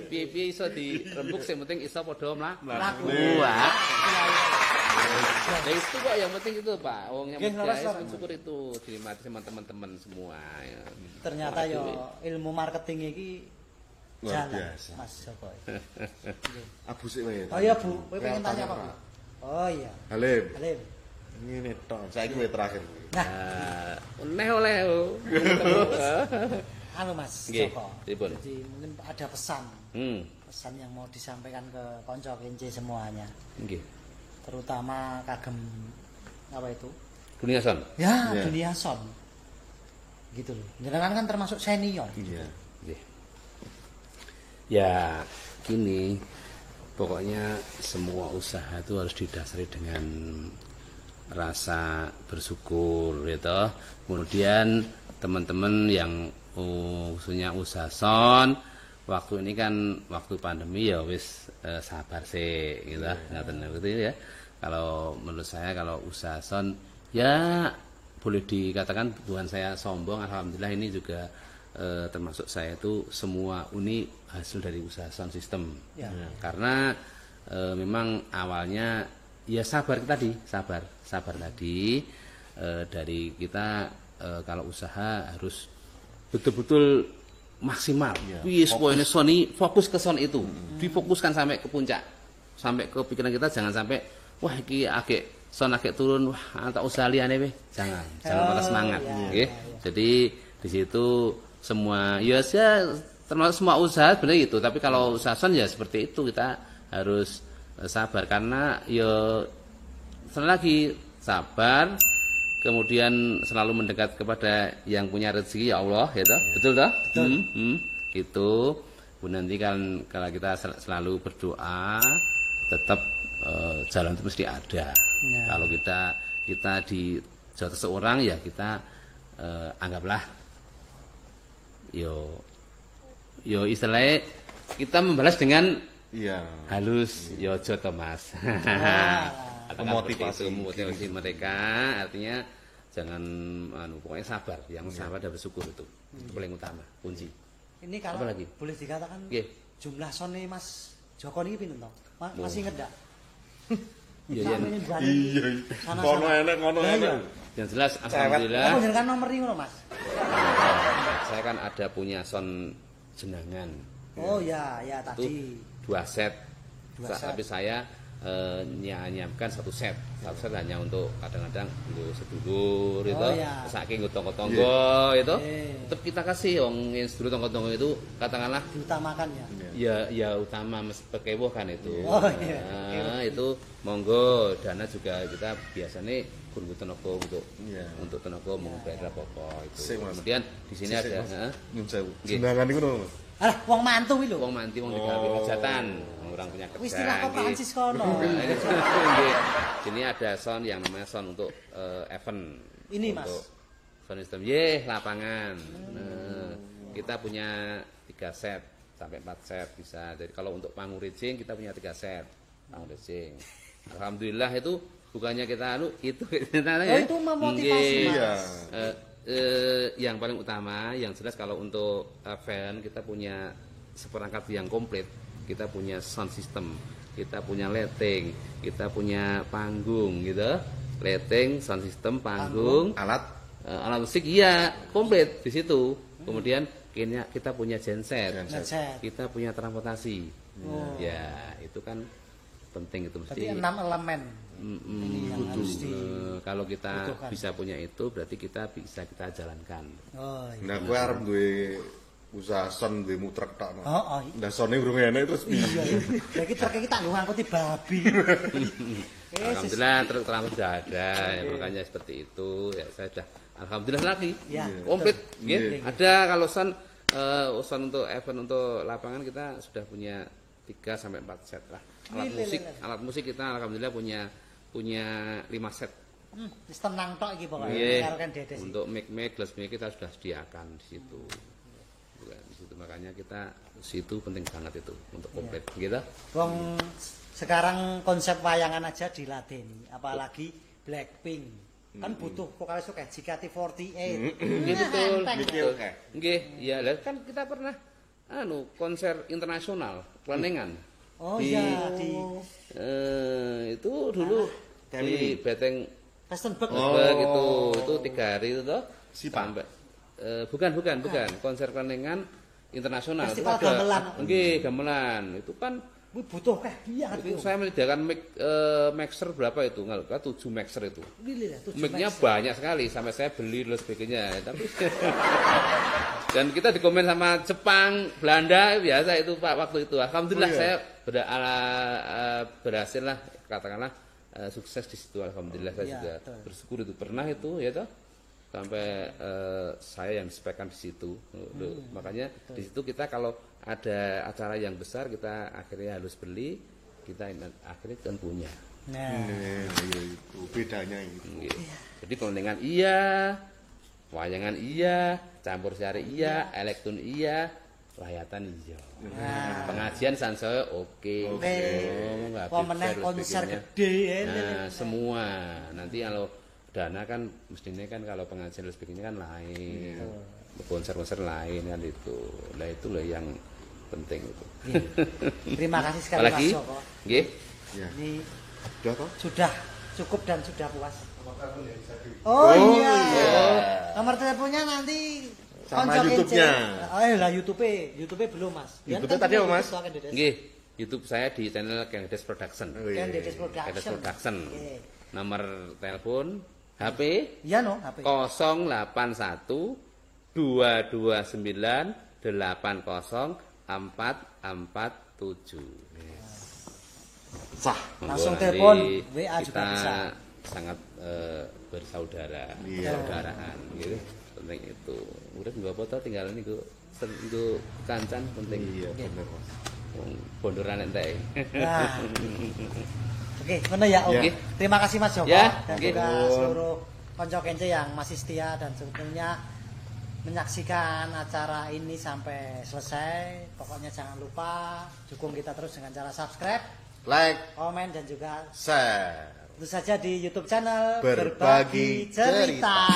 Speaker 3: Piye-piye iso dirembuk sing penting iso padha mlaku. Nah itu kok yang penting itu Pak. Wong yang syukur itu dinikmati sama teman-teman semua ya.
Speaker 1: Ternyata ya ilmu marketing iki
Speaker 2: luar biasa.
Speaker 1: Mas Joko.
Speaker 2: Abu sik wae.
Speaker 1: Oh iya Bu, kowe pengen tanya apa Bu? Oh iya.
Speaker 2: Halim.
Speaker 1: Ngene
Speaker 2: tok. Saiki kowe terakhir.
Speaker 3: Nah, oleh.
Speaker 1: Halo Mas Joko.
Speaker 3: Jadi
Speaker 1: mungkin ada pesan. Pesan yang mau disampaikan ke konco Kenje semuanya.
Speaker 3: Nggih.
Speaker 1: Terutama kagem apa itu?
Speaker 3: Dunia son.
Speaker 1: Ya, dunia son. Gitu loh. Jenengan kan termasuk senior.
Speaker 2: Iya.
Speaker 3: Ya gini, pokoknya semua usaha itu harus didasari dengan rasa bersyukur gitu. Kemudian teman-teman yang khususnya usaha son, waktu ini kan waktu pandemi ya wis sabar sih gitu. Ngaten gitu ya. Kalau menurut saya kalau usaha son ya boleh dikatakan Tuhan saya sombong, alhamdulillah ini juga termasuk saya itu semua ini hasil dari usaha sound system ya. Karena memang awalnya ya sabar tadi tadi dari kita kalau usaha harus betul-betul maksimal ya, poinnya Sony fokus ke sound itu difokuskan sampai ke puncak, sampai ke pikiran kita jangan sampai wah iki agak sound agak turun wah tak usaha liane jangan patah semangat ya. Jadi di situ semua ya termasuk semua usaha sebenarnya itu, tapi kalau usaha son ya seperti itu kita harus sabar karena ya sekali lagi sabar, kemudian selalu mendekat kepada yang punya rezeki ya Allah gitu. Betul toh? Gitu. Bu nanti kan kalau kita selalu berdoa tetap jalan itu mesti ada. Kalau kita di jatuh seorang ya kita anggaplah yo istilahnya kita membalas dengan halus yo joto Mas. Memotivasi mereka, artinya jangan pokoknya sabar, yang sabar dan bersyukur itu paling utama kunci.
Speaker 1: Ini kalau boleh dikatakan jumlah sonnya Mas Joko ini pinten toh? Masih inget enggak?
Speaker 3: Iya.
Speaker 2: Kono enak.
Speaker 3: Yang jelas alhamdulillah.
Speaker 1: Kamu jenengan nomor ini Mas.
Speaker 3: Saya kan ada punya son jenengan.
Speaker 1: Oh ya tadi.
Speaker 3: 2 set. Tapi saya nyiapkan 1 set. 1 set hanya untuk kadang-kadang untuk sedulur itu, saking tonggo-tonggo itu. Tetap kita kasih wong sedulur tonggo-tonggo itu katakanlah
Speaker 1: diutamakan ya.
Speaker 3: Ya utama pekewuh kan itu. Itu monggo dana juga kita biasanya untuk tenaga untuk tenaga mengbayar apa-apa itu. Kemudian di sini ada
Speaker 2: jenengan niku lho.
Speaker 1: Alah wong mantu kuwi lho.
Speaker 3: Wong mantu wong digawe hajatan, orang punya kerja.
Speaker 1: Wis istilah kok Prancis kono.
Speaker 3: Sini ada sound yang namanya sound untuk event.
Speaker 1: Ini Mas.
Speaker 3: Untuk sound system lapangan. Kita punya 3 set sampai 4 set bisa. Jadi kalau untuk panggung racing kita punya 3 set panggung racing. Alhamdulillah itu bukannya kita itu
Speaker 1: itu memotivasi Mas.
Speaker 3: Yang paling utama yang jelas kalau untuk event kita punya seperangkat yang komplit. Kita punya sound system, kita punya lighting, kita punya panggung gitu. Lighting, sound system, panggung, alat musik komplit di situ. Kemudian kita punya genset. Kita punya transportasi. Ya, itu kan penting itu mesti.
Speaker 1: Berarti 6 elemen. Ini yang harus
Speaker 3: kalau kita bisa punya itu berarti kita bisa kita jalankan.
Speaker 2: Nah, kowe arep duwe usaha son duwe mutrek tok. Nah, sone urung enek terus piye?
Speaker 1: Lah iki truk iki tak nggo ngangkuti babi.
Speaker 3: Alhamdulillah truk sudah ada, makanya seperti itu. Ya saya sudah alhamdulillah lagi. Komplit nggih. Ada kalau son untuk event untuk lapangan kita sudah punya 3 sampai 4 set lah. Alat musik kita alhamdulillah punya 5 set.
Speaker 1: Wis tenang tok iki pokoke.
Speaker 3: Untuk mic glass mic kita sudah sediakan di situ. Di situ makanya kita situ penting banget itu untuk komplit gitu.
Speaker 1: Wong sekarang konsep wayangan aja diladeni, apalagi Blackpink. Kan butuh vokalis kayak JKT48.
Speaker 3: Betul. Nggih, ya kan kita pernah konser internasional Klenengan. Itu dulu di Beteng
Speaker 1: Westenberg
Speaker 3: itu 3 hari itu toh sampai bukan konser Klenengan internasional.
Speaker 1: Festival gamelan.
Speaker 3: Nggih, gamelan. Itu kan
Speaker 1: butuh biar
Speaker 3: itu saya menyediakan mixer berapa itu? Enggak 7 mixer itu. Mic-nya banyak sekali sampai saya beli dan sebagainya. Tapi dan kita dikomen sama Jepang, Belanda biasa itu Pak waktu itu. Alhamdulillah saya berhasil lah katakanlah sukses di situ. Alhamdulillah saya juga bersyukur itu pernah itu ya toh. sampai saya yang spekkan di situ. Makanya di situ kita kalau ada acara yang besar kita akhirnya harus beli, kita akhirnya kan punya.
Speaker 1: Nah,
Speaker 2: itu bedanya itu.
Speaker 3: Jadi pelendengan iya, wayangan iya, campur sari iya, elektron iya, layatan iya. Pengajian sansaya oke.
Speaker 1: Pemenang konser gede ya.
Speaker 3: Nah, semua. Nanti kalau dana kan mestinya kan kalau pengajian dan sebagainya kan lain. Konser-konser lain kan itu. Nah itu loh yang penting itu.
Speaker 1: Terima kasih sekali Mas Joko.
Speaker 3: Nggih.
Speaker 1: Ini
Speaker 2: Sudah toh?
Speaker 1: sudah cukup dan sudah puas. Oh iya. Nomor teleponnya nanti
Speaker 2: sama YouTube-nya.
Speaker 1: Lah YouTube belum Mas.
Speaker 2: YouTube tadi apa Mas?
Speaker 3: Nggih. YouTube saya di channel Kendedes Production.
Speaker 1: Kendedes
Speaker 3: Kendedes Production. Nomor telepon HP?
Speaker 1: Iya no, HP.
Speaker 3: 081 229 80 447.
Speaker 2: Sah.
Speaker 1: Langsung telepon, WA juga bisa.
Speaker 3: Sangat bersaudara, persaudaraan gitu. Penting itu. Udah nggak foto tinggal niku kancan penting.
Speaker 2: Iya bener Mas.
Speaker 3: Bondoran entek.
Speaker 1: Nah. Oke, ngono ya. Oke. Terima kasih Mas Joko dan juga seluruh konco kence yang masih setia dan sebetulnya menyaksikan acara ini sampai selesai. Pokoknya jangan lupa dukung kita terus dengan cara subscribe,
Speaker 2: like,
Speaker 1: komen dan juga
Speaker 2: share.
Speaker 1: Tentu saja di YouTube channel
Speaker 2: Berbagi Cerita.